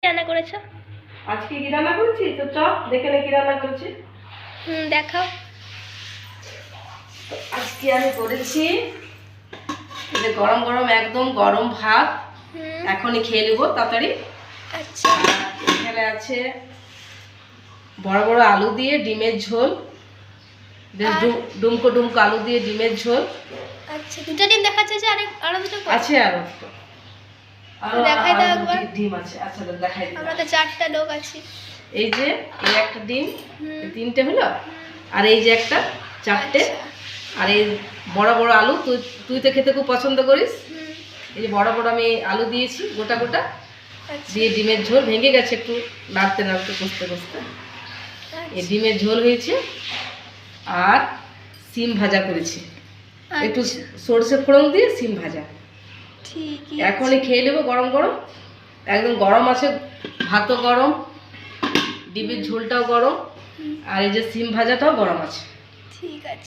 রান্না করেছো? আজকে কি রান্না করেছি তো চল দেখে নে কি রান্না করেছি। দেখাও। আজকে আমি করেছি যে গরম গরম একদম গরম ভাত, এখনই খেয়ে নেবো তাড়াতাড়ি। আচ্ছা, এখানে আছে বড় বড় আলু দিয়ে ডিমের ঝোল, বেশ ডুমকো ডুমকো আলু দিয়ে ডিমের ঝোল। আচ্ছা, দুটো ডিম দেখাচ্ছে যে আরো দুটো আছে আরো দেখাই দাও একবার। ডিম আছে, আচ্ছা দেখাই দিই। আমরা তো 4টা লোক আছি। এই যে এই একটা ডিম, এই 3টে হলো, আর এই যে একটা 4টে, আর এই বড় বড় আলু, তুই তুই তো খেতে খুব পছন্দ করিস। এই যে বড় বড় আমি আলু দিয়েছি গোটা গোটা দিয়ে ডিমের ঝোল, ভেঙে গেছে একটু নাড়তে নাড়তে কষতে কষতে। এই ডিমের ঝোল হয়েছে, আর সিম ভাজা করেছি, একটু সরষে ফোড়ন দিয়ে সিম ভাজা। ঠিক এখনই খেয়ে নেবো গরম গরম, একদম গরম আছে, ভাতও গরম, ডিমের ঝোলটাও গরম, আর এই যে সিম ভাজাটাও গরম আছে। ঠিক আছে।